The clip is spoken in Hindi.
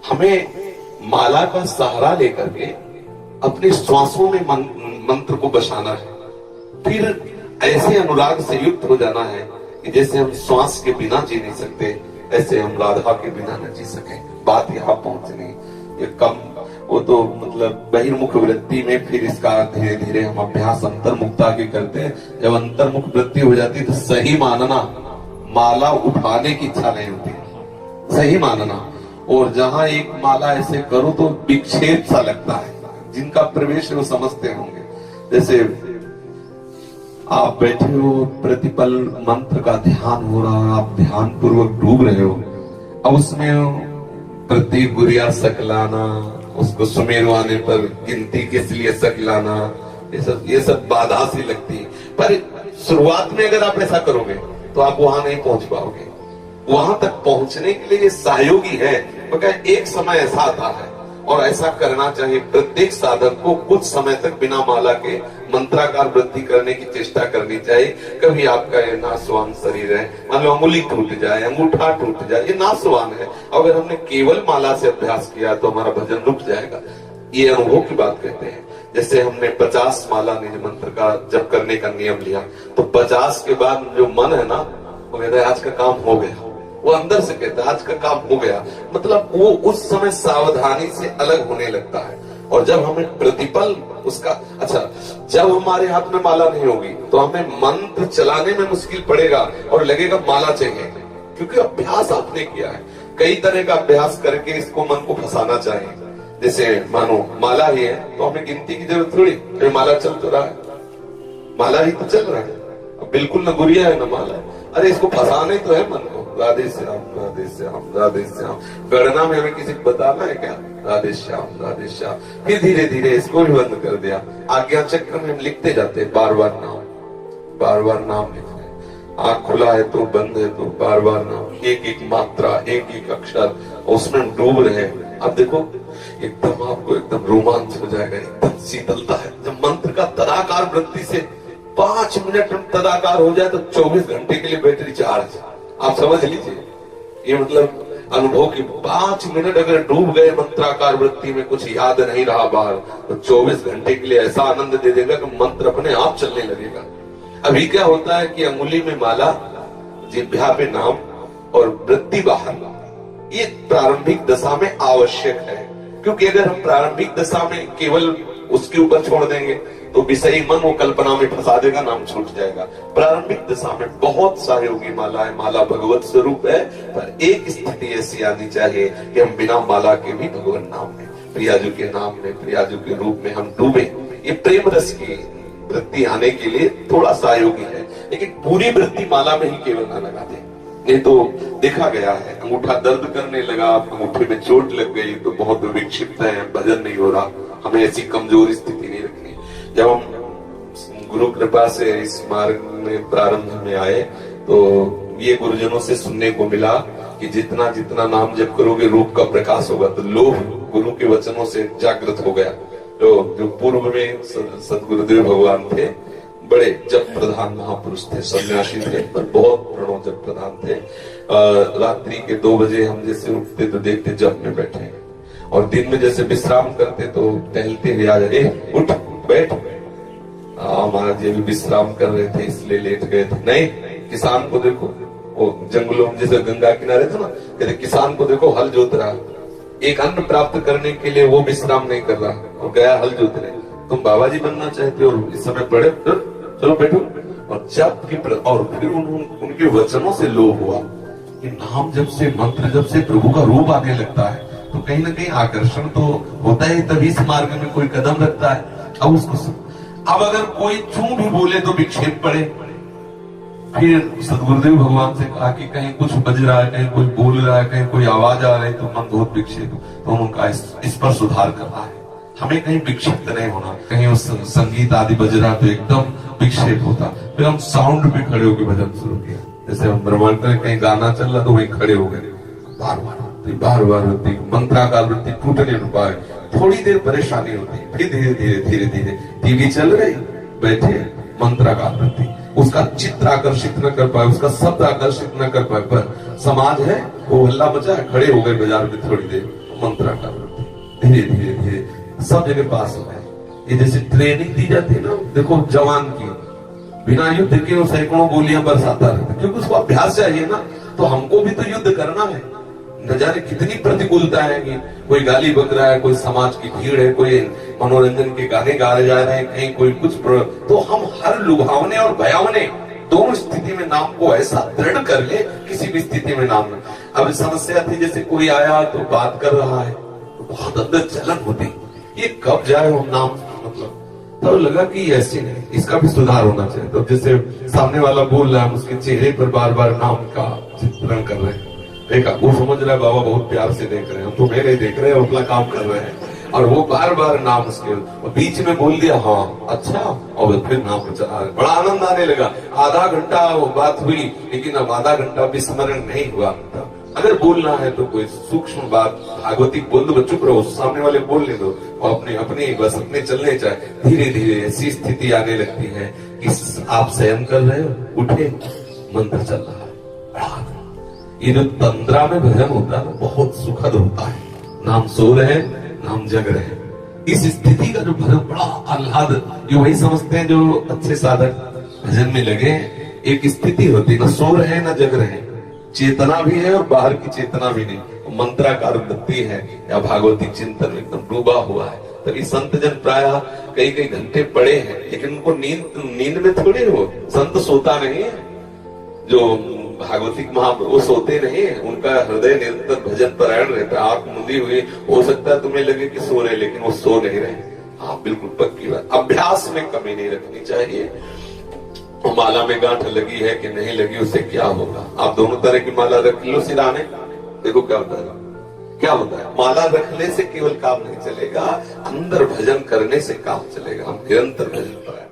हमें माला का सहारा लेकर के अपने श्वासों में मंत्र को बसाना है, फिर ऐसे अनुराग से युक्त हो जाना है कि जैसे हम श्वास के बिना जी नहीं सकते, ऐसे हम राधा के बिना न जी सके। बात यहाँ पहुंचनी ये कम, वो तो मतलब बहिर्मुख वृत्ति में फिर इसका धीरे धीरे हम अभ्यास अंतर्मुखता के करते हैं। जब अंतर्मुख वृत्ति हो जाती है तो सही मानना, माला उठाने की इच्छा नहीं होती, सही मानना। और जहां एक माला ऐसे करो तो विक्षेप सा लगता है, जिनका प्रवेश वो समझते होंगे। जैसे आप बैठे हो, प्रतिपल मंत्र का ध्यान हो रहा, आप ध्यान पूर्वक डूब रहे हो, अब उसमें प्रत्येक गुरिया सकलाना, उसको सुमेरु आने पर गिनती किस लिए सकलाना, ये सब बाधा सी लगती है। पर शुरुआत में अगर आप ऐसा करोगे तो आप वहां नहीं पहुंच पाओगे। वहां तक पहुंचने के लिए सहयोगी है, मगर एक समय ऐसा आता है और ऐसा करना चाहिए। प्रत्येक साधक को कुछ समय तक बिना माला के मंत्राकार वृद्धि करने की चेष्टा करनी चाहिए। कभी आपका ये नाशवान शरीर है, मान लो अंगुली टूट जाए, अंगूठा टूट जाए, ये नाशवान है। अगर हमने केवल माला से अभ्यास किया तो हमारा भजन रुक जाएगा। ये अनुभव की बात कहते हैं। जैसे हमने 50 माला निज मंत्र का जब करने का नियम लिया तो 50 के बाद जो मन है ना, वो कहता है आज का काम हो गया। वो अंदर से कहता है आज का काम हो गया, मतलब वो उस समय सावधानी से अलग होने लगता है। और जब हमें प्रतिपल उसका, अच्छा, जब हमारे हाथ में माला नहीं होगी तो हमें मंत्र चलाने में मुश्किल पड़ेगा और लगेगा माला चाहिए, क्योंकि अभ्यास आपने किया है। कई तरह का अभ्यास करके इसको मन को फंसाना चाहिए। जैसे मानो माला ही है तो हमें गिनती की जरूरत थोड़ी, माला चल तो रहा है, माला ही तो चल रहा है, बिल्कुल न गुरिया है न माला है। अरे इसको फंसाने तो है मन को, राधे श्याम राधे श्याम राधे श्याम। गणना में हमें किसी को बताना है क्या, राधे श्याम राधे श्याम। फिर धीरे धीरे इसको भी बंद कर दिया। आज्ञा चक्र में हम लिखते जाते हैं बार बार नाम, बार बार नाम लिख रहे हैं। आंख खुला है तो बंद है तो बार बार नाम, एक एक मात्रा, एक एक अक्षर, उसमें हम डूब रहे हैं। अब देखो एकदम आपको एकदम रोमांच हो जाएगा, एकदम शीतलता है। जब मंत्र का तदाकार वृत्ति से 5 मिनट में तदाकार हो जाए तो 24 घंटे के लिए बैटरी चार्ज। आप समझ लीजिए, ये मतलब अनुभव की 5 मिनट अगर डूब गए मंत्राकार वृत्ति में, कुछ याद नहीं रहा बाहर, तो 24 घंटे के लिए ऐसा आनंद दे देगा कि मंत्र अपने आप चलने लगेगा। अभी क्या होता है कि अंगुली में माला, जिह्वा पे नाम और वृत्ति बाहर, ये प्रारंभिक दशा में आवश्यक है। क्योंकि अगर हम प्रारंभिक दशा में केवल उसके ऊपर छोड़ देंगे तो विषयी मन वो कल्पना में फंसा देगा, नाम छूट जाएगा। प्रारंभिक दशा में बहुत सहयोगी माला है, माला भगवत स्वरूप है, पर एक स्थिति ऐसी आनी चाहिए कि हम बिना माला के भी भगवान नाम में, प्रियाजू के नाम में, प्रियाजू के रूप में हम डूबे। ये प्रेम रस की वृत्ति आने के लिए थोड़ा सहयोगी है, लेकिन पूरी वृत्ति माला में ही केवल ना लगा दे। ये तो देखा गया है, अंगूठा दर्द करने लगा, अंगूठे में चोट लग गई तो बहुत विक्षिप्त है, भजन नहीं हो रहा। हमें ऐसी कमजोर स्थिति नहीं रखनी। जब हम गुरु कृपा से इस मार्ग में प्रारंभ में आए तो ये गुरुजनों से सुनने को मिला कि जितना जितना नाम जप करोगे रूप का प्रकाश होगा। तो लोभ गुरु के वचनों से जागृत हो गया। जो पूर्व में सदगुरुदेव भगवान थे, बड़े जप प्रधान महापुरुष थे, सन्यासी थे, पर बहुत प्रणव जप प्रधान थे। रात्रि के 2 बजे हम जैसे उठते तो देखते जप में बैठे हैं, और दिन में जैसे विश्राम करते तो टहलते हुए आ जाए, उठ बैठ। महाराज जी भी विश्राम कर रहे थे इसलिए लेट गए थे। नहीं, किसान को देखो, वो जंगलों में जैसे गंगा किनारे था ना, कहते किसान को देखो हल जोत रहा, एक अन्न प्राप्त करने के लिए वो विश्राम नहीं कर रहा, वो गया हल जोतने। तुम बाबा जी बनना चाहते हो, इस समय पढ़े, चलो बैठो। और जब की और फिर उनके वचनों से लोभ हुआ कि नाम जब से, मंत्र जब से प्रभु का रूप आने लगता है तो कहीं ना कहीं आकर्षण तो होता है, तभी इस मार्ग में कोई कदम रखता है। अब उसको, अब अगर कोई चूं भी बोले तो विक्षेप पड़े। फिर सदगुरुदेव भगवान से कहा कि कहीं कुछ बज रहा है, कहीं कोई बोल रहा है, कहीं कोई आवाज आ रही है तो मन बहुत विक्षेप, तो उनका इस पर सुधार करना है। हमें कहीं विक्षिप्त नहीं होना, कहीं उस संगीत आदि बज रहा तो एकदम विक्षेप होता। फिर हम साउंड पे खड़े होकर भजन शुरू किया। जैसे हम ब्रह्मांड में कहीं गाना चल रहा तो वहीं खड़े हो गए, बार बार होती मंत्राकार वृत्ति टूटने न पाए। थोड़ी देर परेशानी होती, फिर धीरे धीरे टीवी चल रही, बैठे मंत्राकार वृत्ति, उसका चित्र आकर्षित न कर पाए, उसका शब्द आकर्षित न कर पाए, पर समाज है वो हल्ला मचा है, खड़े हो गए बाजार में थोड़ी देर, मंत्र का धीरे धीरे धीरे सब जगह पास हो गए। ये जैसे ट्रेनिंग दी जाती है ना, देखो जवान की बिना युद्ध के वो सैकड़ों गोलियां बरसाता रहता, क्योंकि उसको अभ्यास चाहिए ना। तो हमको भी तो युद्ध करना है। न जाने कितनी प्रतिकूलता है कि कोई गाली बक रहा है, कोई समाज की भीड़ है, कोई मनोरंजन के गाने गाए जा रहे हैं, कहीं कोई कुछ तो हम हर लुभावने और भयावने दोनों स्थिति में नाम को ऐसा दृढ़ कर ले, किसी भी स्थिति में नाम न। अब समस्या थी, जैसे कोई आया तो बात कर रहा है तो बहुत अंदर जलन होती, ये कब जाए वो नाम, मतलब तो लगा कि ऐसे नहीं, इसका भी सुधार होना चाहिए। तो जैसे सामने वाला बोल रहा है, उसके चेहरे पर बार बार नाम का चित्रण कर रहे हैं, देखा वो समझ रहा है बाबा बहुत प्यार से देख रहे हैं, हम तो मेरे देख रहे हैं, अपना काम कर रहे हैं, और वो बार बार नाम उसके बीच में बोल दिया हाँ अच्छा, और फिर नाम चला रहे, बड़ा आनंद आने लगा। आधा घंटा वो बात हुई, लेकिन अब आधा घंटा भी स्मरण नहीं हुआ। अगर बोलना है तो कोई सूक्ष्म बात भागवती बोल दो, चुप रहो, सामने वाले बोलने दो, और अपने अपने बस अपने चलने चाहे। धीरे धीरे ऐसी स्थिति आने लगती है कि आप शयन कर रहे हो, उठे, मंत्र चल रहा है। ये जो तंद्रा में भजन होता है ना, बहुत सुखद होता है। नाम सो रहे, नाम जग रहे, इस स्थिति का जो भजन बड़ा आह्लाद, ये वही समझते हैं जो अच्छे साधक भजन में लगे। एक स्थिति होती है, न सो रहे न जग रहे, चेतना भी है और बाहर की चेतना भी नहीं। मंत्राकार वृत्ति है या भागवती चिंतन एकदम डूबा हुआ है। तभी संत जन प्राय कई कई घंटे पड़े हैं, लेकिन उनको नींद में थोड़े हो, संत सोता नहीं है। जो भागवतिक महाप्रभु सोते नहीं, उनका हृदय निरंतर भजन परायण रहता है। आंख मुंदी हुई, हो सकता है तुम्हें लगे कि सो रहे, लेकिन वो सो नहीं रहे। हाँ बिल्कुल पक्की बात, अभ्यास में कमी नहीं रखनी चाहिए। माला में गांठ लगी है कि नहीं लगी, उससे क्या होगा। आप दोनों तरह की माला रख लो सिराने, देखो क्या होता है, क्या होता है। माला रखने से केवल काम नहीं चलेगा, अंदर भजन करने से काम चलेगा। हम निरंतर भजन पर